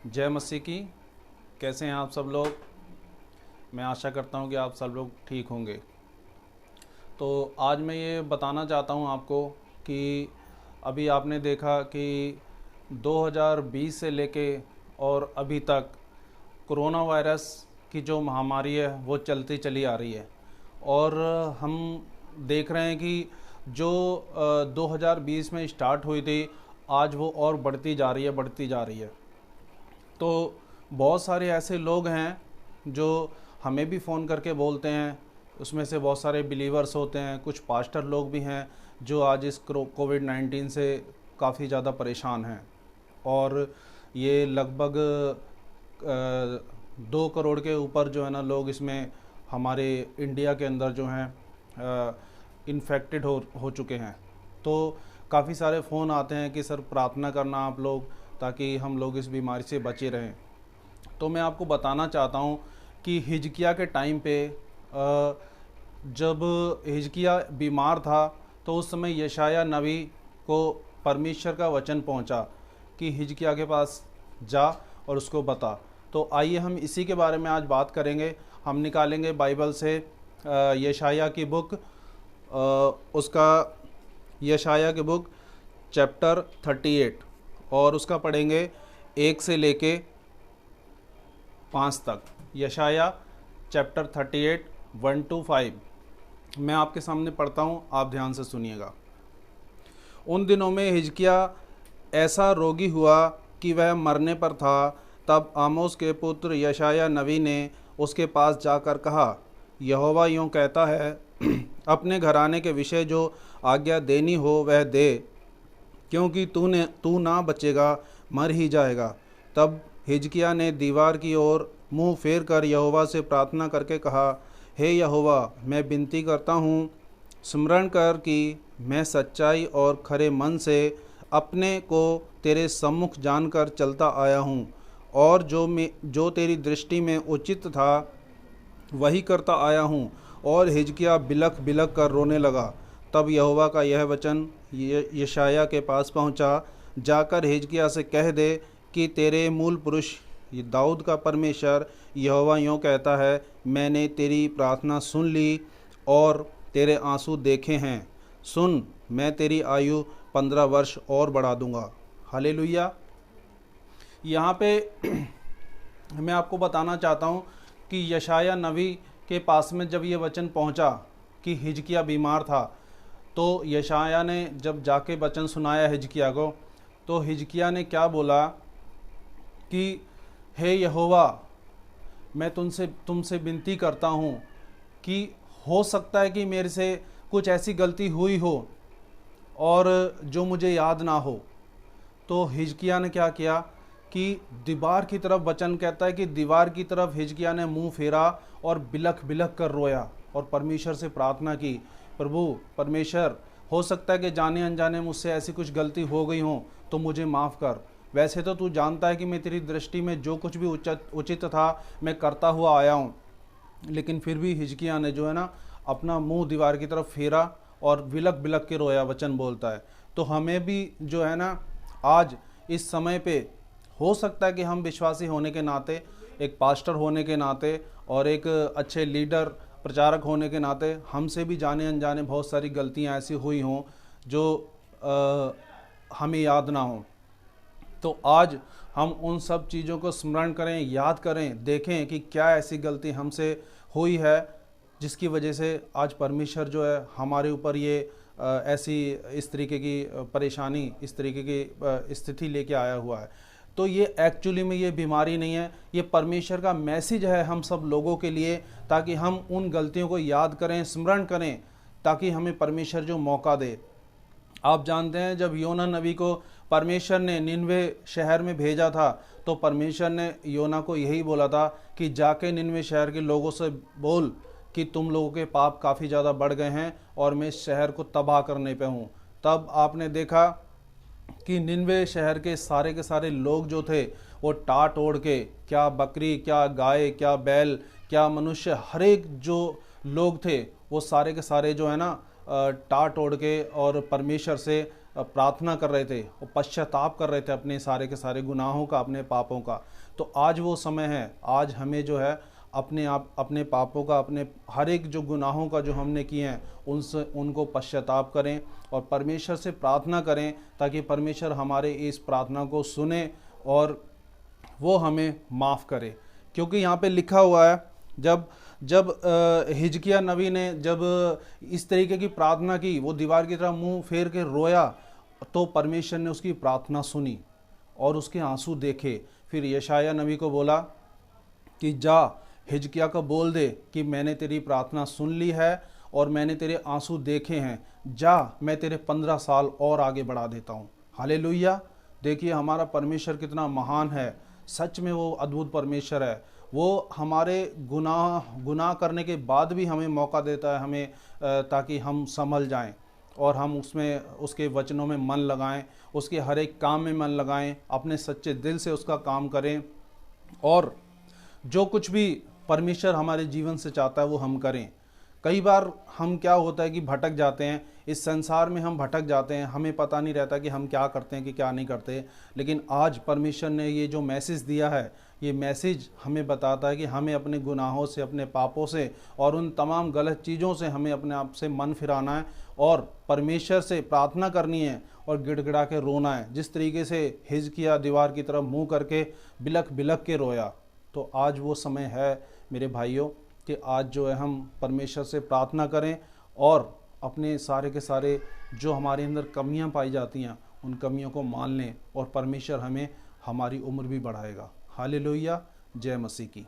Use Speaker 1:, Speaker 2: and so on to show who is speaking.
Speaker 1: जय मसीह की। कैसे हैं आप सब लोग? मैं आशा करता हूं कि आप सब लोग ठीक होंगे। तो आज मैं ये बताना चाहता हूं आपको कि अभी आपने देखा कि 2020 से लेके और अभी तक कोरोना वायरस की जो महामारी है वो चलती चली आ रही है। और हम देख रहे हैं कि जो 2020 में स्टार्ट हुई थी, आज वो और बढ़ती जा रही है, बढ़ती जा रही है। तो बहुत सारे ऐसे लोग हैं जो हमें भी फ़ोन करके बोलते हैं। उसमें से बहुत सारे बिलीवर्स होते हैं, कुछ पास्टर लोग भी हैं जो आज इस कोविड-19 से काफ़ी ज़्यादा परेशान हैं। और ये लगभग 2 करोड़ के ऊपर जो है ना लोग इसमें हमारे इंडिया के अंदर जो हैं इन्फेक्टेड हो चुके हैं। तो काफ़ी सारे फ़ोन आते हैं कि सर प्रार्थना करना आप लोग, ताकि हम लोग इस बीमारी से बचे रहें। तो मैं आपको बताना चाहता हूँ कि हिजकिया के टाइम पे जब हिजकिया बीमार था तो उस समय यशाया नबी को परमेश्वर का वचन पहुँचा कि हिजकिया के पास जा और उसको बता। तो आइए हम इसी के बारे में आज बात करेंगे। हम निकालेंगे बाइबल से यशाया की बुक, उसका यशाया की बुक चैप्टर 38, और उसका पढ़ेंगे 1 से लेके 5 तक। यशाया चैप्टर 38 1 to 5 मैं आपके सामने पढ़ता हूँ, आप ध्यान से सुनिएगा। उन दिनों में हिजकिया ऐसा रोगी हुआ कि वह मरने पर था। तब आमोस के पुत्र यशाया नबी ने उसके पास जाकर कहा, यहोवा यूँ कहता है, अपने घराने के विषय जो आज्ञा देनी हो वह दे, क्योंकि तू ना बचेगा, मर ही जाएगा। तब हिजकिया ने दीवार की ओर मुंह फेर कर यहोवा से प्रार्थना करके कहा, हे यहोवा, मैं विनती करता हूँ, स्मरण कर कि मैं सच्चाई और खरे मन से अपने को तेरे सम्मुख जानकर चलता आया हूँ, और जो तेरी दृष्टि में उचित था वही करता आया हूँ। और हिजकिया बिलख बिलख कर रोने लगा। तब यहोवा का यह वचन यशाया के पास पहुँचा, जाकर हिजकिया से कह दे कि तेरे मूल पुरुष दाऊद का परमेश्वर यहोवा यूँ कहता है, मैंने तेरी प्रार्थना सुन ली और तेरे आंसू देखे हैं। सुन, मैं तेरी आयु 15 वर्ष और बढ़ा दूंगा। हालेलुया। यहाँ पे मैं आपको बताना चाहता हूँ कि यशाया नबी के पास में जब ये वचन पहुँचा कि हिजकिया बीमार था, तो यशाया ने जब जाके वचन सुनाया हिजकिया को, तो हिजकिया ने क्या बोला कि हे यहोवा, मैं तुमसे विनती करता हूँ कि हो सकता है कि मेरे से कुछ ऐसी गलती हुई हो और जो मुझे याद ना हो। तो हिजकिया ने क्या किया कि दीवार की तरफ, वचन कहता है कि दीवार की तरफ हिजकिया ने मुंह फेरा और बिलख बिलख कर रोया और परमेश्वर से प्रार्थना की, प्रभु परमेश्वर, हो सकता है कि जाने अनजाने मुझसे ऐसी कुछ गलती हो गई हो तो मुझे माफ़ कर। वैसे तो तू जानता है कि मैं तेरी दृष्टि में जो कुछ भी उचित था मैं करता हुआ आया हूँ। लेकिन फिर भी हिजकिया ने जो है ना अपना मुंह दीवार की तरफ फेरा और बिलख बिलख के रोया, वचन बोलता है। तो हमें भी जो है ना आज इस समय पे हो सकता है कि हम विश्वासी होने के नाते, एक पास्टर होने के नाते और एक अच्छे लीडर प्रचारक होने के नाते हमसे भी जाने अनजाने बहुत सारी गलतियां ऐसी हुई हों जो हमें याद ना हो। तो आज हम उन सब चीज़ों को स्मरण करें, याद करें, देखें कि क्या ऐसी गलती हमसे हुई है जिसकी वजह से आज परमेश्वर जो है हमारे ऊपर ये ऐसी इस तरीके की परेशानी, इस तरीके की स्थिति लेके आया हुआ है। तो ये एक्चुअली में ये बीमारी नहीं है, ये परमेश्वर का मैसेज है हम सब लोगों के लिए, ताकि हम उन गलतियों को याद करें, स्मरण करें, ताकि हमें परमेश्वर जो मौका दे। आप जानते हैं जब योना नबी को परमेश्वर ने निनवे शहर में भेजा था, तो परमेश्वर ने योना को यही बोला था कि जाके निनवे शहर के लोगों से बोल कि तुम लोगों के पाप काफ़ी ज़्यादा बढ़ गए हैं और मैं इस शहर को तबाह करने पे हूँ। तब आपने देखा कि निनवे शहर के सारे लोग जो थे वो टाट ओढ़ के, क्या बकरी, क्या गाय, क्या बैल, क्या मनुष्य, हर एक जो लोग थे वो सारे के सारे जो है ना टाट ओढ़ के और परमेश्वर से प्रार्थना कर रहे थे, वो पश्चाताप कर रहे थे अपने सारे के सारे गुनाहों का, अपने पापों का। तो आज वो समय है, आज हमें जो है अपने पापों का, अपने हर एक जो गुनाहों का जो हमने किए हैं उनसे उनको पश्चाताप करें और परमेश्वर से प्रार्थना करें, ताकि परमेश्वर हमारे इस प्रार्थना को सुने और वो हमें माफ़ करे। क्योंकि यहाँ पे लिखा हुआ है, जब जब हिजकिया नबी ने जब इस तरीके की प्रार्थना की, वो दीवार की तरफ मुंह फेर के रोया, तो परमेश्वर ने उसकी प्रार्थना सुनी और उसके आंसू देखे। फिर यशाया नबी को बोला कि जा हिजकिया को बोल दे कि मैंने तेरी प्रार्थना सुन ली है और मैंने तेरे आंसू देखे हैं, जा मैं तेरे 15 साल और आगे बढ़ा देता हूँ। हालेलुया। देखिए हमारा परमेश्वर कितना महान है, सच में वो अद्भुत परमेश्वर है। वो हमारे गुनाह करने के बाद भी हमें मौका देता है, हमें ताकि हम संभल जाएं और हम उसमें उसके वचनों में मन लगाएं, उसके हर एक काम में मन लगाएं, अपने सच्चे दिल से उसका काम करें और जो कुछ भी परमेश्वर हमारे जीवन से चाहता है वो हम करें। कई बार हम क्या होता है कि भटक जाते हैं, इस संसार में हम भटक जाते हैं, हमें पता नहीं रहता कि हम क्या करते हैं कि क्या नहीं करते। लेकिन आज परमेश्वर ने ये जो मैसेज दिया है, ये मैसेज हमें बताता है कि हमें अपने गुनाहों से, अपने पापों से और उन तमाम गलत चीज़ों से हमें अपने आप से मन फिराना है और परमेश्वर से प्रार्थना करनी है और गिड़गिड़ा के रोना है। जिस तरीके से हिजकिया दीवार की तरफ मुँह करके बिलख बिलख के रोया, तो आज वो समय है मेरे भाइयों कि आज जो है हम परमेश्वर से प्रार्थना करें और अपने सारे के सारे जो हमारे अंदर कमियां पाई जाती हैं उन कमियों को मान लें और परमेश्वर हमें हमारी उम्र भी बढ़ाएगा। हालेलुया। जय मसीह की।